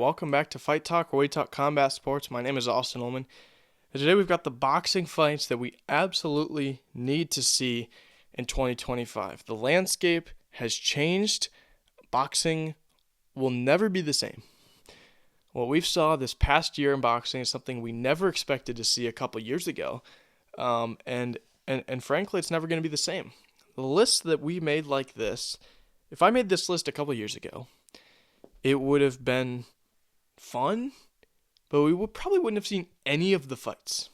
welcome back to Fight Talk, where we talk combat sports. My name is Austin Ullman, and today we've got the boxing fights that we absolutely need to see in 2025. The landscape has changed. Boxing will never be the same. What we've saw this past year in boxing is something we never expected to see a couple years ago, and frankly, it's never going to be the same. The list that we made like this, if I made this list a couple years ago, it would have been fun, but probably wouldn't have seen any of the fights.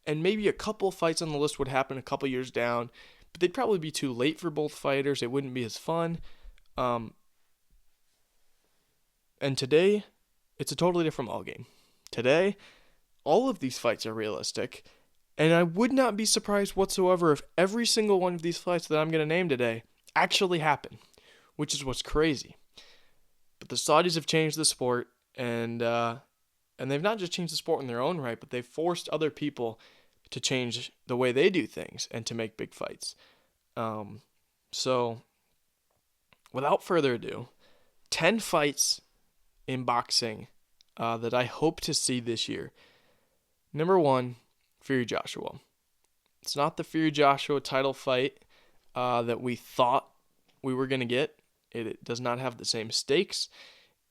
And maybe a couple fights on the list would happen a couple years down, but they'd probably be too late for both fighters. It wouldn't be as fun. And today, it's a totally different ballgame. Today, all of these fights are realistic, and I would not be surprised whatsoever if every single one of these fights that I'm going to name today actually happen, which is what's crazy. But the Saudis have changed the sport, and they've not just changed the sport in their own right, but they've forced other people to change the way they do things and to make big fights. So, without further ado, 10 fights in boxing that I hope to see this year. Number 1, Fury Joshua. It's not the Fury Joshua title fight that we thought we were going to get. It does not have the same stakes.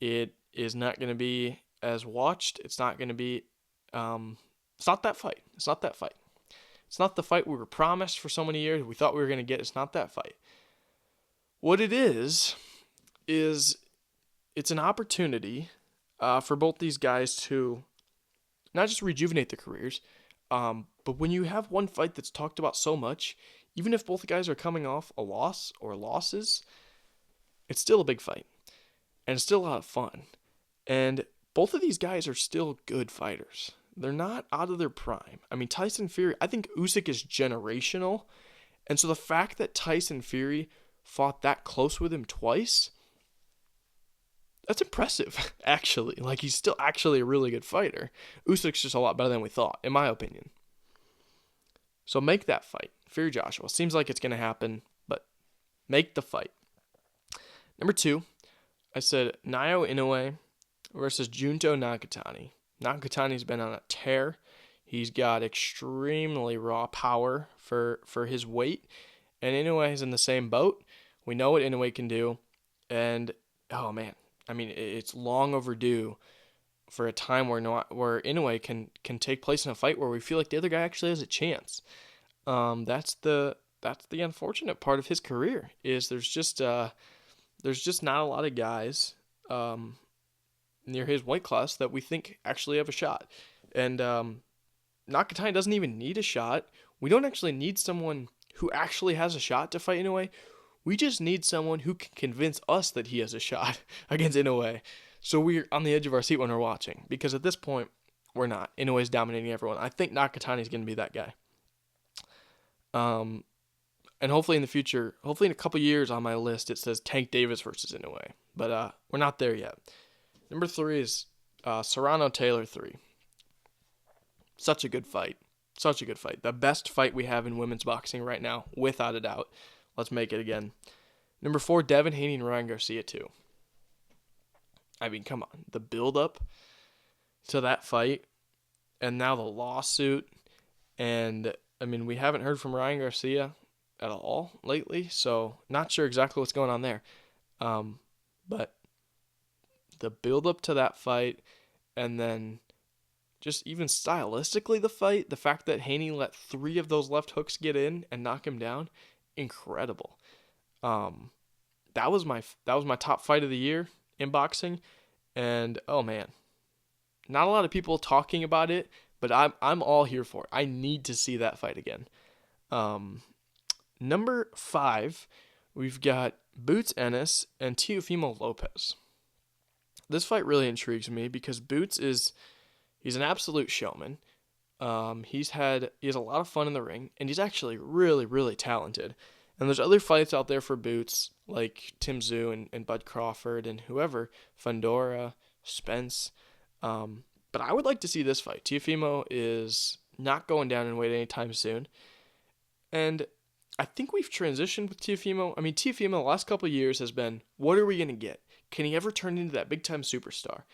It is not going to be as watched. It's not going to be, it's not that fight. It's not that fight. It's not the fight we were promised for so many years. We thought we were going to get. It's not that fight. What it is it's an opportunity for both these guys to not just rejuvenate their careers, but when you have one fight that's talked about so much, even if both guys are coming off a loss or losses, it's still a big fight, and it's still a lot of fun. And both of these guys are still good fighters. They're not out of their prime. I mean, Tyson Fury, I think Usyk is generational, and so the fact that Tyson Fury fought that close with him twice, that's impressive, actually. Like, he's still actually a really good fighter. Usyk's just a lot better than we thought, in my opinion. So make that fight. Fury Joshua. Seems like it's going to happen, but make the fight. Number 2, I said Naoya Inoue versus Junto Nakatani. Nakatani's been on a tear. He's got extremely raw power for his weight, and Inoue is in the same boat. We know what Inoue can do, and oh man, I mean, it's long overdue for a time where Inoue can take place in a fight where we feel like the other guy actually has a chance. That's the unfortunate part of his career, is there's just not a lot of guys near his weight class that we think actually have a shot. And Nakatani doesn't even need a shot. We don't actually need someone who actually has a shot to fight Inoue. We just need someone who can convince us that he has a shot against Inoue. So we're on the edge of our seat when we're watching, because at this point, we're not. Inoue's dominating everyone. I think Nakatani's going to be that guy. And hopefully in the future, hopefully in a couple years on my list, it says Tank Davis versus Inoue. But we're not there yet. Number 3 is Serrano Taylor 3. Such a good fight. Such a good fight. The best fight we have in women's boxing right now, without a doubt. Let's make it again. Number 4, Devin Haney and Ryan Garcia 2. I mean, come on. The build-up to that fight, and now the lawsuit, and, I mean, we haven't heard from Ryan Garcia at all lately, so not sure exactly what's going on there. But the build-up to that fight, and then just even stylistically the fight, the fact that Haney let 3 of those left hooks get in and knock him down, incredible. That was my top fight of the year in boxing, and oh man, not a lot of people talking about it, but I'm all here for it. I need to see that fight again. Number 5, we've got Boots Ennis and Teofimo Lopez. This fight really intrigues me because Boots he's an absolute showman. He has a lot of fun in the ring, and he's actually really, really talented. And there's other fights out there for Boots, like Tim Tszyu and Bud Crawford and whoever, Fundora, Spence. But I would like to see this fight. Teofimo is not going down in weight anytime soon. And I think we've transitioned with Teofimo. I mean, Teofimo the last couple of years has been, what are we going to get? Can he ever turn into that big-time superstar?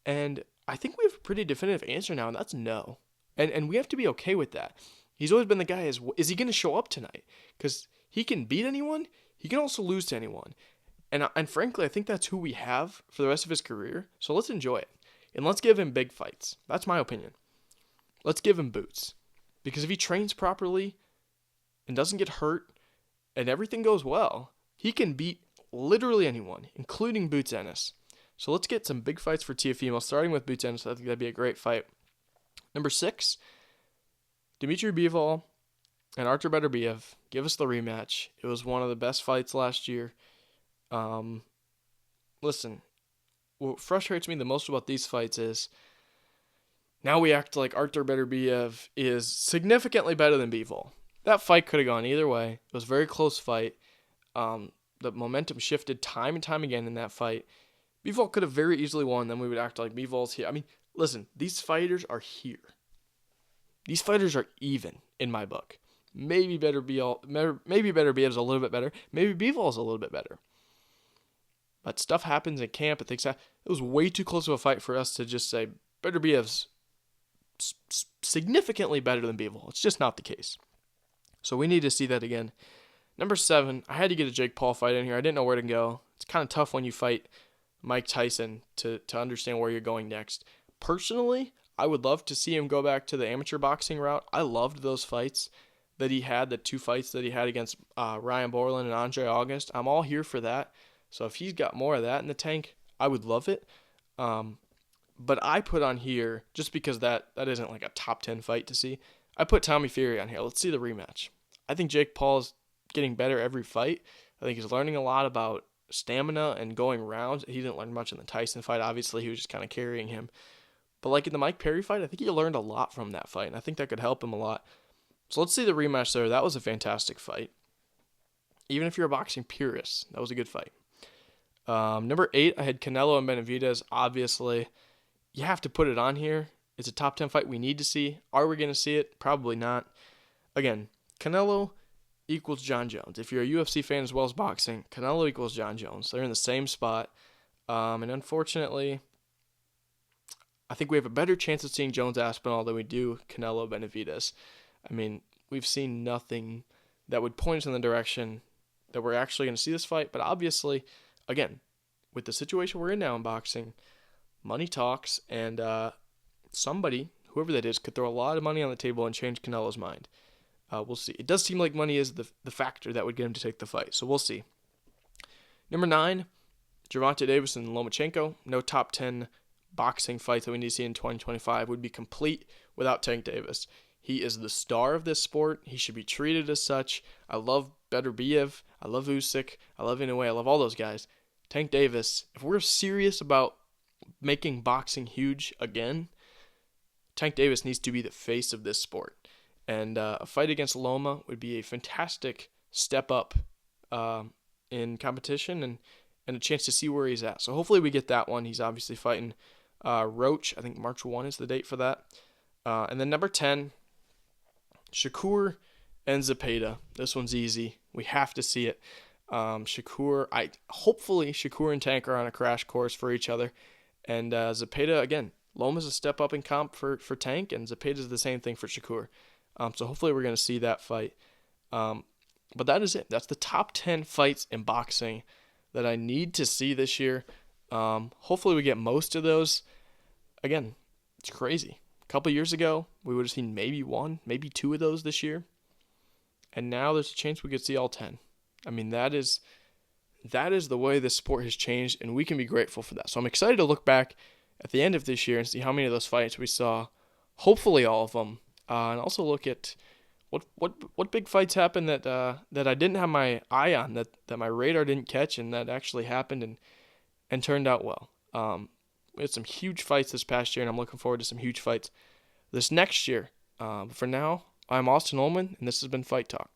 And I think we have a pretty definitive answer now, and that's no. And we have to be okay with that. He's always been the guy, is he going to show up tonight? Because he can beat anyone, he can also lose to anyone. And frankly, I think that's who we have for the rest of his career. So let's enjoy it. And let's give him big fights. That's my opinion. Let's give him Boots. Because if he trains properly and doesn't get hurt and everything goes well, he can beat literally anyone, including Boots Ennis. So let's get some big fights for Teofimo, starting with Boots Ennis. I think that'd be a great fight. Number 6, Dmitry Bivol and Artur Beterbiev. Give us the rematch. It was one of the best fights last year. Listen, what frustrates me the most about these fights is now we act like Artur Beterbiev is significantly better than Bivol. That fight could have gone either way. It was a very close fight. The momentum shifted time and time again in that fight. Bivol could have very easily won. Then we would act like Bivol's here. I mean, listen, these fighters are here. These fighters are even in my book. Maybe Beterbiev's a little bit better. Maybe Bivol's a little bit better. But stuff happens in camp and things. It was way too close of a fight for us to just say Beterbiev's significantly better than Bivol. It's just not the case. So we need to see that again. Number 7, I had to get a Jake Paul fight in here. I didn't know where to go. It's kind of tough when you fight Mike Tyson to understand where you're going next. Personally, I would love to see him go back to the amateur boxing route. I loved those fights that he had, the 2 fights that he had against Ryan Borland and Andre August. I'm all here for that. So if he's got more of that in the tank, I would love it. But I put on here, just because that isn't like a top 10 fight to see, I put Tommy Fury on here. Let's see the rematch. I think Jake Paul is getting better every fight. I think he's learning a lot about stamina and going rounds. He didn't learn much in the Tyson fight. Obviously, he was just kind of carrying him. But like in the Mike Perry fight, I think he learned a lot from that fight, and I think that could help him a lot. So let's see the rematch there. That was a fantastic fight. Even if you're a boxing purist, that was a good fight. Number 8, I had Canelo and Benavidez. Obviously, you have to put it on here. It's a top 10 fight we need to see. Are we going to see it? Probably not. Again, Canelo equals John Jones. If you're a UFC fan as well as boxing, Canelo equals John Jones. They're in the same spot. And unfortunately, I think we have a better chance of seeing Jones Aspinall than we do Canelo Benavidez. I mean, we've seen nothing that would point us in the direction that we're actually going to see this fight. But obviously, again, with the situation we're in now in boxing, money talks, and somebody, whoever that is, could throw a lot of money on the table and change Canelo's mind. We'll see. It does seem like money is the factor that would get him to take the fight, so we'll see. Number 9, Gervonta Davis and Lomachenko. No top 10 boxing fights that we need to see in 2025 would be complete without Tank Davis. He is the star of this sport. He should be treated as such. I love Beterbiev. I love Usyk. I love Inoue. I love all those guys. Tank Davis, if we're serious about making boxing huge again, Tank Davis needs to be the face of this sport. And a fight against Loma would be a fantastic step up in competition and a chance to see where he's at. So hopefully we get that one. He's obviously fighting Roach. I think March 1 is the date for that. And then number 10, Shakur and Zepeda. This one's easy. We have to see it. Hopefully Shakur and Tank are on a crash course for each other. And Zepeda, again, Loma's a step up in comp for Tank, and Zepeda's the same thing for Shakur. So hopefully we're going to see that fight. But that is it. That's the top 10 fights in boxing that I need to see this year. Hopefully we get most of those. Again, it's crazy. A couple years ago, we would have seen maybe 1, maybe 2 of those this year. And now there's a chance we could see all 10. I mean, that is the way this sport has changed, and we can be grateful for that. So I'm excited to look back at the end of this year and see how many of those fights we saw. Hopefully all of them. And also look at what big fights happened that I didn't have my eye on, that my radar didn't catch, and that actually happened and turned out well. We had some huge fights this past year, and I'm looking forward to some huge fights this next year. For now, I'm Austin Ullman, and this has been Fight Talk.